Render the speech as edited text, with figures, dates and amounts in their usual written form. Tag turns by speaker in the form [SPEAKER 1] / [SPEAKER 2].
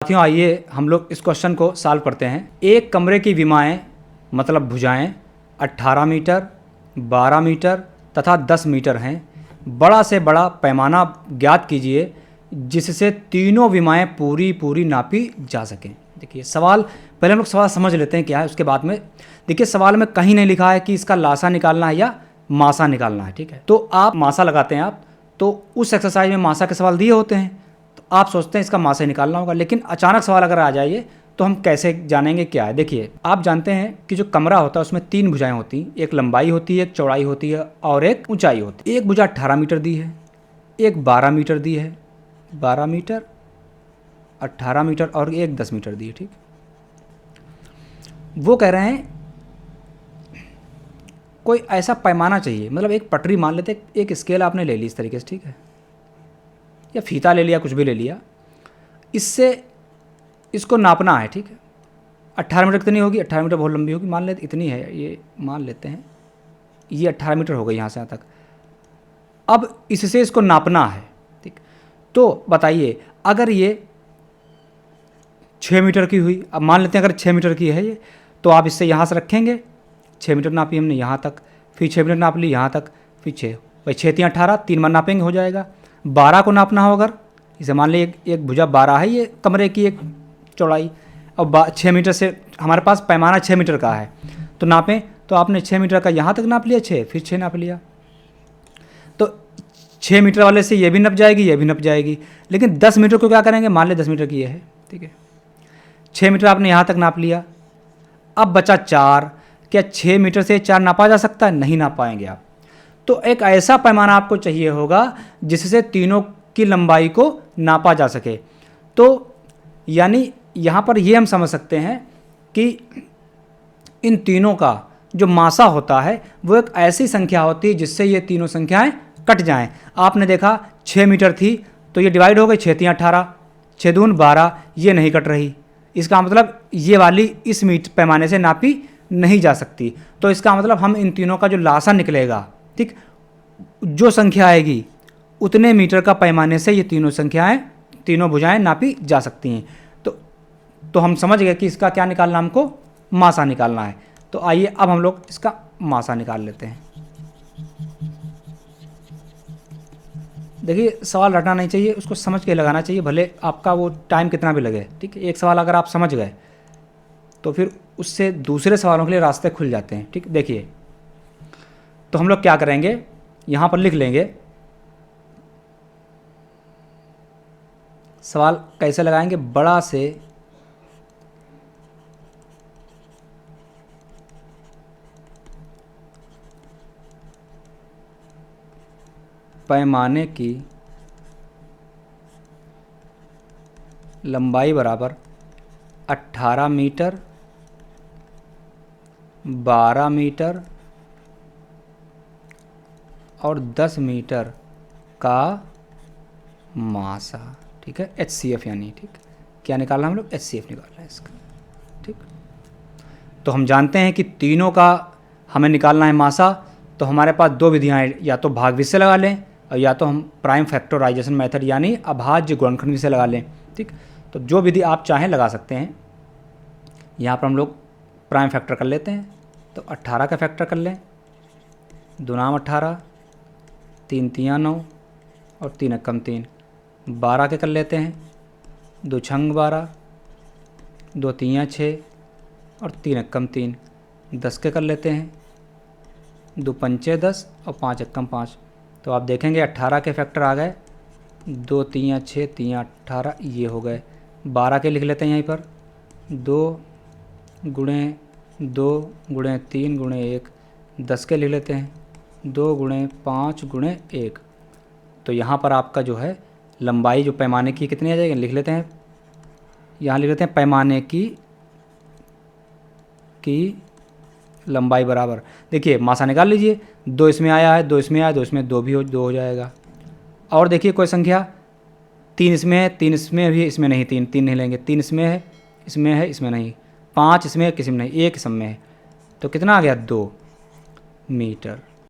[SPEAKER 1] साथियों आइए हम लोग इस क्वेश्चन को सॉल्व करते हैं। एक कमरे की विमाएं मतलब भुजाएं 18 मीटर, 12 मीटर तथा 10 मीटर हैं। बड़ा से बड़ा पैमाना ज्ञात कीजिए जिससे तीनों विमाएं पूरी नापी जा सकें। देखिए सवाल, पहले हम लोग सवाल समझ लेते हैं क्या है, उसके बाद में देखिए सवाल में कहीं नहीं लिखा है कि इसका लासा निकालना है या मासा निकालना है। ठीक है, तो आप मासा लगाते हैं आप, तो उस एक्सरसाइज में मासा के सवाल दिए होते हैं तो आप सोचते हैं इसका मासा निकालना होगा, लेकिन अचानक सवाल अगर आ जाइए तो हम कैसे जानेंगे क्या है। देखिए आप जानते हैं कि जो कमरा होता है उसमें 3 भुजाएं होती हैं, एक लंबाई होती है, एक चौड़ाई होती है और एक ऊंचाई होती है। एक भुजा 18 मीटर दी है, एक 12 मीटर दी है, 12 मीटर, 18 मीटर और एक 10 मीटर दी है। ठीक, वो कह रहे हैं कोई ऐसा पैमाना चाहिए, मतलब एक पटरी मान लेते, एक स्केल आपने ले ली इस तरीके से, ठीक है, या फीता ले लिया, कुछ भी ले लिया, इससे इसको नापना है। ठीक है, 18 मीटर कितनी होगी, 18 मीटर बहुत लंबी होगी, मान लेते इतनी है, ये मान लेते हैं, ये 18 मीटर हो गई यहाँ से यहाँ तक। अब इससे इसको नापना है। ठीक, तो बताइए अगर ये 6 मीटर की हुई, अब मान लेते हैं अगर 6 मीटर की है ये, तो आप इससे यहाँ से रखेंगे, 6 मीटर नापी हमने यहाँ तक, फिर 6 मीटर नाप ली यहाँ तक, फिर 6, भाई 6 3 18, 3 बार नापेंगे हो जाएगा। 12 को नापना हो अगर, इसे मान ली एक भुजा 12 है, ये कमरे की एक चौड़ाई, और 6 मीटर से हमारे पास पैमाना 6 मीटर का है, तो नापें, तो आपने 6 मीटर का यहाँ तक नाप लिया 6, फिर 6 नाप लिया, तो 6 मीटर वाले से ये भी नप जाएगी, ये भी नप जाएगी, लेकिन 10 मीटर को क्या करेंगे, मान ले 10 मीटर की ये है। ठीक है, 6 मीटर आपने यहाँ तक नाप लिया, अब बचा 4। क्या 6 मीटर से 4 नापा जा सकता है? नहीं नाप पाएंगे आप। तो एक ऐसा पैमाना आपको चाहिए होगा जिससे तीनों की लंबाई को नापा जा सके। तो यानी यहाँ पर ये हम समझ सकते हैं कि इन तीनों का जो मासा होता है वो एक ऐसी संख्या होती है जिससे ये तीनों संख्याएं कट जाएं। आपने देखा 6 मीटर थी तो ये डिवाइड हो गई, 6 3 18, 6 दून 12, ये नहीं कट रही, इसका मतलब ये वाली इस पैमाने से नापी नहीं जा सकती। तो इसका मतलब हम इन तीनों का जो लासा निकलेगा, ठीक, जो संख्या आएगी उतने मीटर का पैमाने से ये तीनों संख्याएं, तीनों भुजाएं नापी जा सकती हैं। तो हम समझ गए कि इसका क्या निकालना, हमको मासा निकालना है। तो आइए अब हम लोग इसका मासा निकाल लेते हैं। देखिए सवाल रटना नहीं चाहिए, उसको समझ के लगाना चाहिए, भले आपका वो टाइम कितना भी लगे। ठीक है, एक सवाल अगर आप समझ गए तो फिर उससे दूसरे सवालों के लिए रास्ते खुल जाते हैं। ठीक, देखिए तो हम लोग क्या करेंगे, यहाँ पर लिख लेंगे सवाल कैसे लगाएंगे। बड़ा से पैमाने की लंबाई बराबर 18 मीटर, 12 मीटर और 10 मीटर का मासा। ठीक है, HCF यानी, ठीक, क्या निकालना हम लोग, HCF निकालना है इसका। ठीक, तो हम जानते हैं कि तीनों का हमें निकालना है मासा, तो हमारे पास दो विधियाँ हैं, या तो भाग विधि से लगा लें और या तो हम प्राइम फैक्टराइजेशन मेथड यानी अभाज्य गुणनखंड विधि से लगा लें। ठीक, तो जो विधि आप चाहें लगा सकते हैं। यहाँ पर हम लोग प्राइम फैक्टर कर लेते हैं, तो 18 का फैक्टर कर लें, 2 नाम 18, 3 तियाँ 9 और 3 एकम 3, 12 के कर लेते हैं, 2 छंग 12, 2 तियाँ 6 और 3 एकम 3, 10 के कर लेते हैं, 2 पंचे 10 और 5 एकम 5। तो आप देखेंगे 18 के फैक्टर आ गए, 2 तियाँ 6 तियाँ 18, ये हो गए। 12 के लिख लेते हैं यहीं पर, 2 गुणे 2 गुणे 3 गुणे 1, 10 के लिख लेते हैं, 2 गुणे 5 गुणे 1। तो यहाँ पर आपका जो है लंबाई जो पैमाने की कितनी आ जाएगी, लिख लेते हैं, यहाँ लिख लेते हैं पैमाने की लंबाई बराबर, देखिए मासा निकाल लीजिए, 2 इसमें आया है, 2 इसमें आया, 2 इसमें, 2 भी 2 हो जाएगा। और देखिए कोई संख्या 3 इसमें है, 3 इसमें भी, इसमें नहीं, 3 नहीं लेंगे, 3 इसमें है, इसमें नहीं, 5 इसमें, किसी में नहीं, 1 इसमें है, तो कितना आ गया, 2 मीटर।